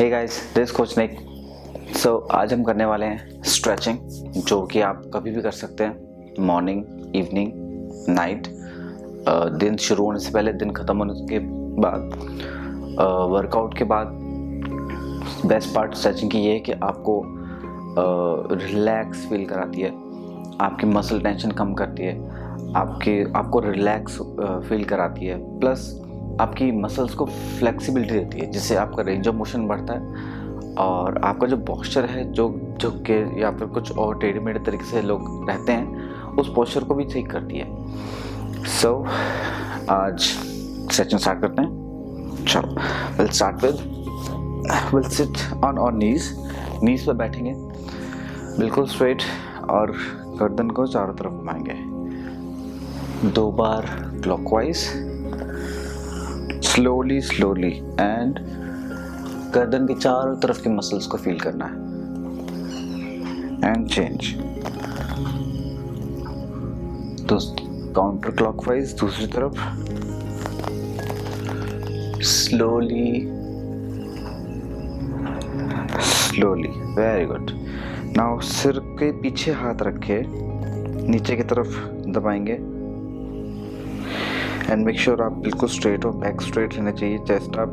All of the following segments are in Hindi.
हे गाइस, दिस कोच निक। सो आज हम करने वाले हैं स्ट्रेचिंग, जो कि आप कभी भी कर सकते हैं, मॉर्निंग, इवनिंग, नाइट, दिन शुरू होने से पहले, दिन ख़त्म होने के बाद, वर्कआउट के बाद। बेस्ट पार्ट स्ट्रेचिंग की ये है कि आपको रिलैक्स फील कराती है, आपकी मसल टेंशन कम करती है, आपको रिलैक्स फील कराती है, प्लस आपकी मसल्स को फ्लेक्सिबिलिटी देती है, जिससे आपका रेंज ऑफ मोशन बढ़ता है और आपका जो पोस्चर है, जो झुक के या फिर कुछ और टेढ़े मेढ़े तरीके से लोग रहते हैं, उस पोस्चर को भी ठीक करती है। सो आज सेशन स्टार्ट करते हैं। चलो, विल सिट ऑन और नीज पर बैठेंगे, बिल्कुल स्ट्रेट, और गर्दन को चारों तरफ घुमाएंगे 2 बार क्लॉकवाइज, स्लोली एंड गर्दन की चारों तरफ की मसल्स को फील करना है। एंड चेंज, तो काउंटर क्लॉकवाइज दूसरी तरफ, स्लोली, वेरी गुड। नाउ सिर के पीछे हाथ रखे नीचे की तरफ दबाएंगे एंड मेक श्योर आप बिल्कुल स्ट्रेट हो, बैक स्ट्रेट रहना चाहिए, चेस्ट अप।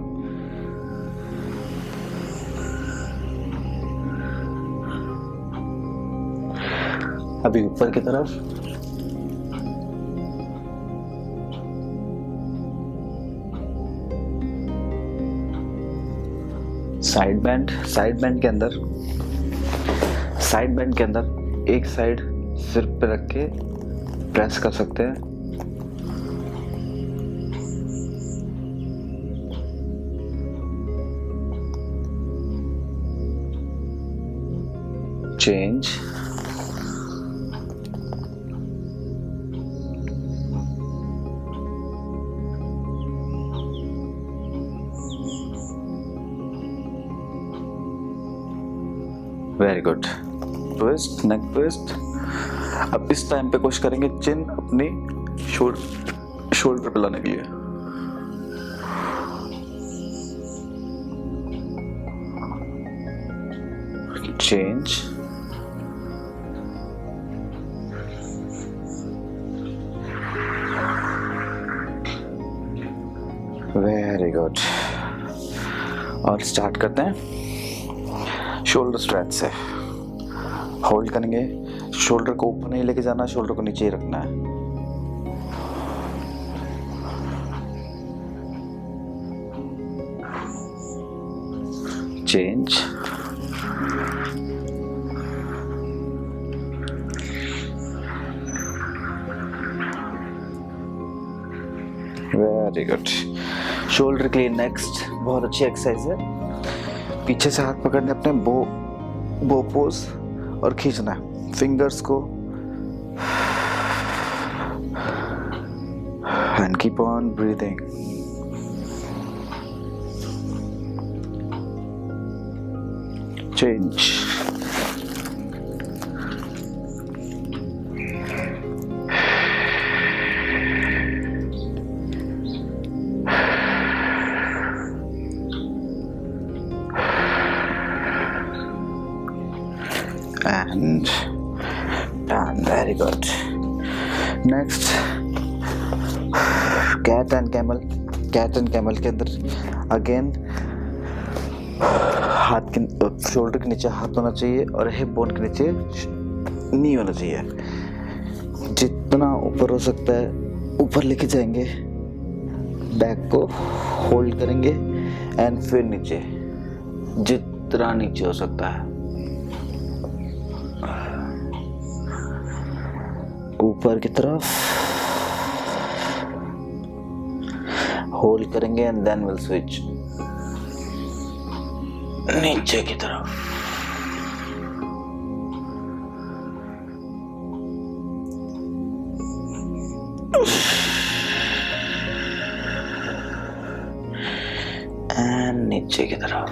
अभी ऊपर की तरफ, साइड बैंड के अंदर एक साइड सिर पे रख के प्रेस कर सकते हैं। Change, very good. ट्विस्ट, नेक ट्विस्ट। अब इस टाइम पे कोशिश करेंगे चिन अपनी शोल्डर पे लाने के लिए। Change, very good. और स्टार्ट करते हैं शोल्डर स्ट्रेच से। होल्ड करेंगे, शोल्डर को ऊपर नहीं लेके जाना, शोल्डर को नीचे ही रखना है। Change, very good. शोल्डर के लिए नेक्स्ट बहुत अच्छी एक्सरसाइज है। पीछे से हाथ पकड़ने अपने बो पोज और खींचना है फिंगर्स को, and keep on breathing. Change, and done, very good. Next, cat and camel के अंदर अगेन हाथ के शोल्डर के नीचे हाथ होना चाहिए और हिप बोन के नीचे नी होना चाहिए। जितना ऊपर हो सकता है ऊपर लेके जाएंगे, बैक को होल्ड करेंगे एंड फिर नीचे, जितना नीचे हो सकता है ऊपर की तरफ होल्ड करेंगे एंड देन विल स्विच नीचे की तरफ। एंड नीचे की तरफ।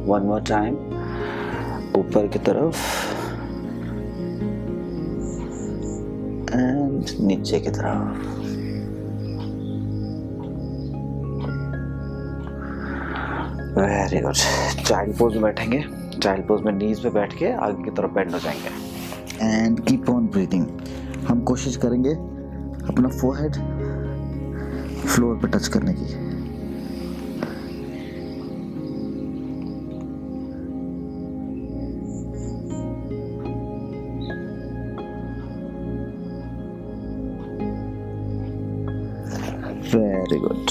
वन मोर टाइम, ऊपर की तरफ एंड नीचे की तरफ। Very good. चाइल्ड पोज में बैठेंगे। चाइल्ड पोज में नीज पे बैठ के आगे की तरफ बेंड हो जाएंगे एंड कीप ऑन ब्रीथिंग। हम कोशिश करेंगे अपना फोरहेड फ्लोर पे टच करने की। Very good.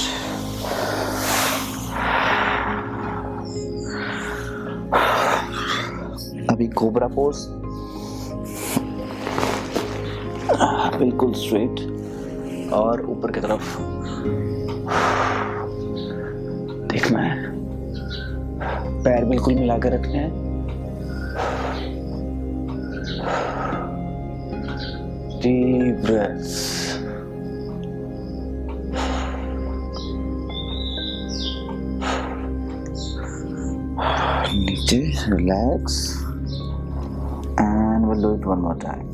अभी कोबरा पोज, बिल्कुल स्ट्रेट और ऊपर की तरफ देखना है। पैर बिल्कुल मिला कर रखने हैं। Deep breaths. नीचे relax and we'll do it one more time।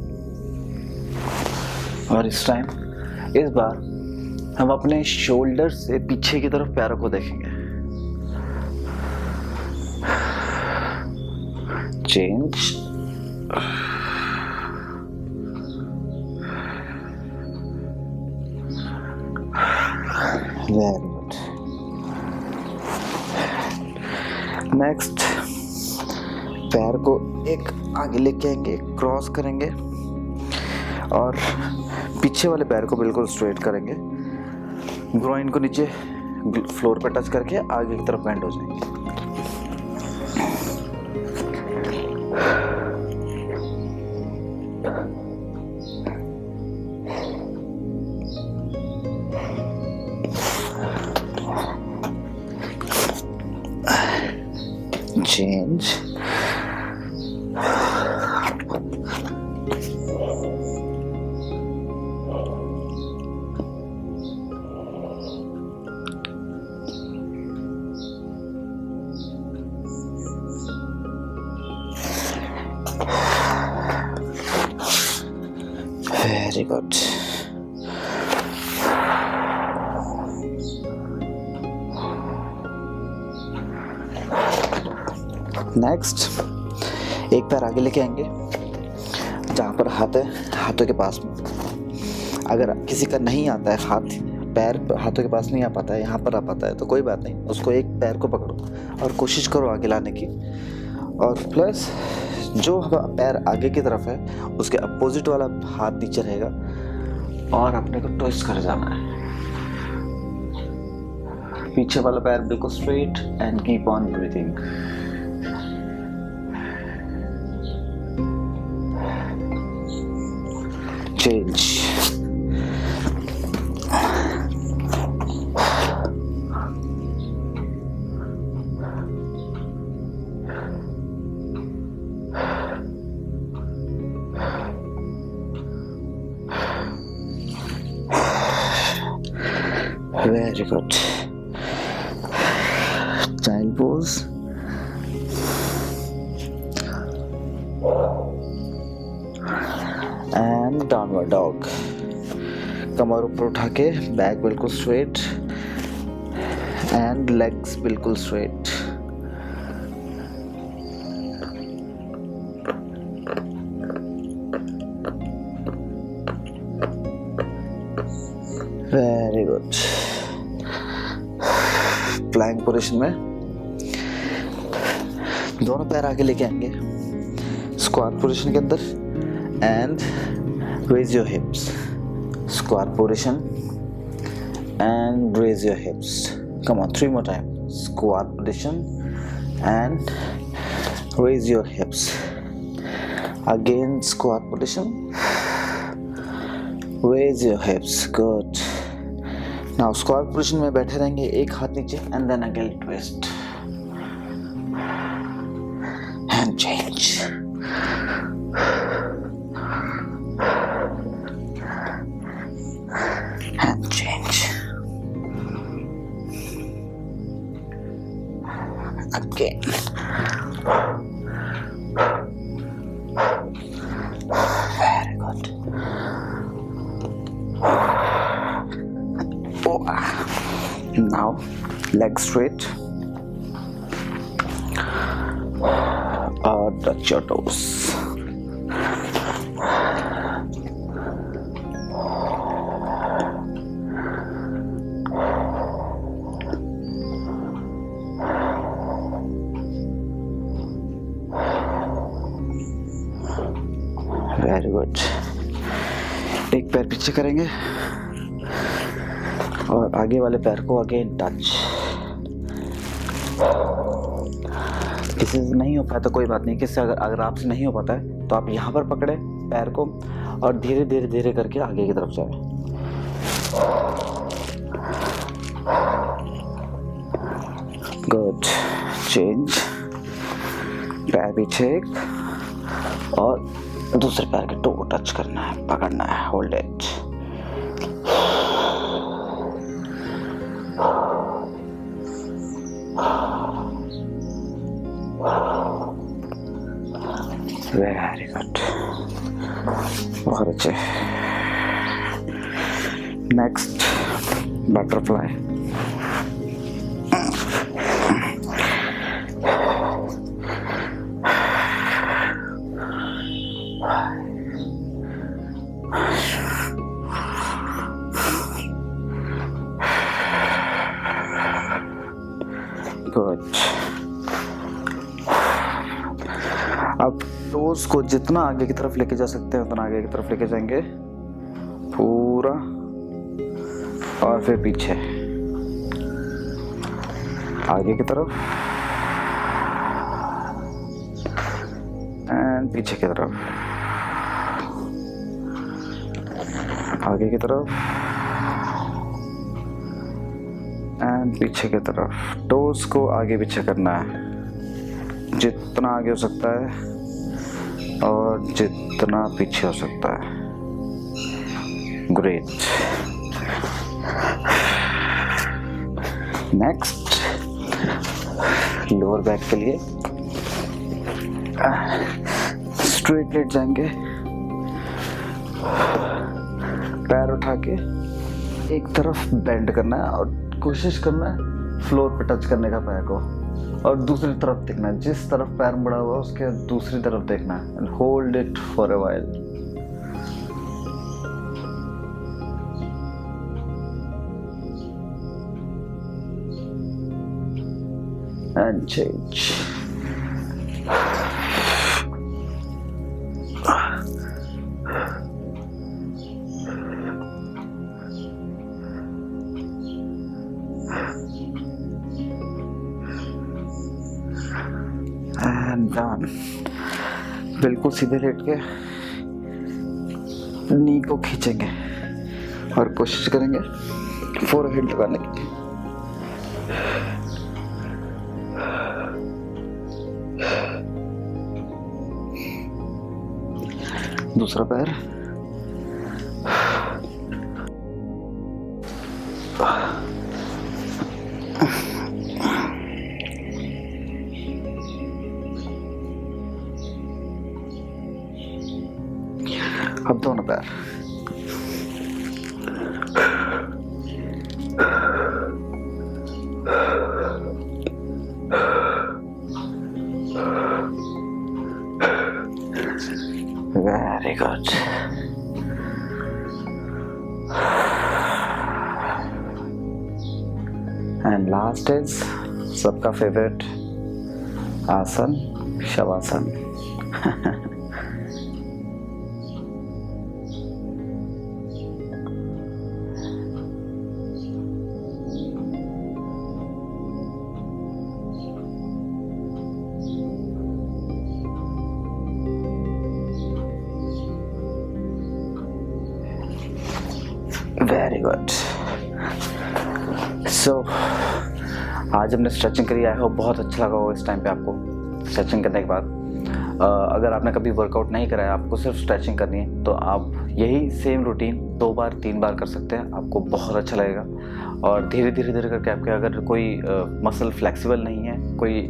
और इस बार हम अपने शोल्डर से पीछे की तरफ पैरों को देखेंगे। चेंज। Very good. नेक्स्ट, पैर को एक आगे लेके आएंगे, क्रॉस करेंगे और पीछे वाले पैर को बिल्कुल स्ट्रेट करेंगे। ग्रोइन को नीचे फ्लोर पर टच करके आगे की तरफ बेंड हो जाएंगे। चेंज। Very good. नेक्स्ट, एक पैर आगे लेके आएंगे, जहाँ पर हाथ है हाथों के पास में। अगर किसी का नहीं आता है हाथ, पैर हाथों के पास नहीं आ पाता है, यहाँ पर आ पाता है, तो कोई बात नहीं, उसको एक पैर को पकड़ो और कोशिश करो आगे लाने की। और प्लस जो पैर आगे की तरफ है उसके अपोजिट वाला हाथ नीचे रहेगा और अपने को ट्विस्ट कर जाना है। पीछे वाला पैर बिल्कुल straight and keep on breathing. Change. Very good. Child pose. And downward dog. कमर ऊपर उठा के, बैक बिल्कुल स्ट्रेट एंड लेग्स बिल्कुल straight. Very good. Plank position में दोनों पैर आगे लेके आएंगे स्क्वाट पोजीशन के अंदर and raise your hips. Squat position and raise your hips. Come on, 3 more time। Squat position and raise your hips. Again squat position, raise your hips. Good. Now squat position में बैठे रहेंगे, एक हाथ नीचे and then again twist and change. And change again. Very good. Now legs straight और touch your toes. Very good. एक पैर पीछे करेंगे और आगे वाले पैर को अगेन टच। किसी से नहीं हो पाया तो कोई बात नहीं, किससे अगर आपसे नहीं हो पाता है तो आप यहाँ पर पकड़े पैर को और धीरे धीरे धीरे करके आगे की तरफ जाए। गुड। चेंज। पैर पीछे एक और दूसरे पैर के टो को टच करना है, पकड़ना है। Hold it. Very good. बहुत अच्छे। Next butterfly. गुड। अब टोस को जितना आगे की तरफ लेके जा सकते हैं उतना आगे की तरफ लेके जाएंगे पूरा, और फिर पीछे आगे की तरफ एंड पीछे की तरफ, आगे की तरफ एंड पीछे की तरफ। टोस को आगे पीछे करना है जितना आगे हो सकता है और जितना पीछे हो सकता है। ग्रेट। नेक्स्ट लोअर बैक के लिए स्ट्रेट लेट जाएंगे, पैर उठा के एक तरफ बेंड करना है और कोशिश करना है फ्लोर पे टच करने का पैर को, और दूसरी तरफ देखना है, जिस तरफ पैर मुड़ा हुआ उसके दूसरी तरफ देखना है and hold it for a while. And change. And done. बिल्कुल सीधे लेट के नी को खींचेंगे और कोशिश करेंगे फोरहेड लगाने की। दूसरा पैर, अब दोनों पैर। Very good. And last is सबका फेवरेट आसन, शवासन। Very good. सो आज हमने स्ट्रेचिंग करी। आई होप बहुत अच्छा लगा होगा इस टाइम पे आपको स्ट्रेचिंग करने के बाद। अगर आपने कभी वर्कआउट नहीं कराया, आपको सिर्फ स्ट्रेचिंग करनी है, तो आप यही सेम रूटीन 2 बार 3 बार कर सकते हैं। आपको बहुत अच्छा लगेगा। और धीरे धीरे धीरे करके आपके अगर कोई मसल फ्लेक्सिबल नहीं है, कोई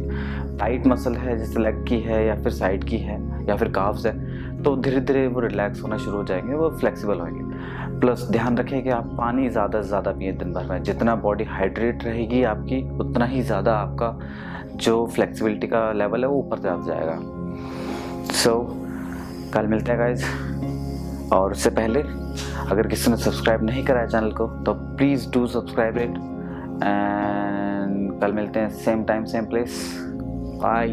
टाइट मसल है जैसे लेग की है या फिर साइड की है या फिर काफ्स है, तो धीरे धीरे वो रिलैक्स होना शुरू हो जाएंगे, वो फ्लेक्सिबल होंगे। प्लस ध्यान रखें कि आप पानी ज़्यादा से ज़्यादा पिए दिन भर में। जितना बॉडी हाइड्रेट रहेगी आपकी, उतना ही ज़्यादा आपका जो फ्लेक्सिबिलिटी का लेवल है वो ऊपर जाता जाएगा। सो कल मिलते हैं गाइज। और उससे पहले अगर किसी ने सब्सक्राइब नहीं करा है चैनल को तो please do subscribe it. And कल मिलते हैं same time same place. Bye.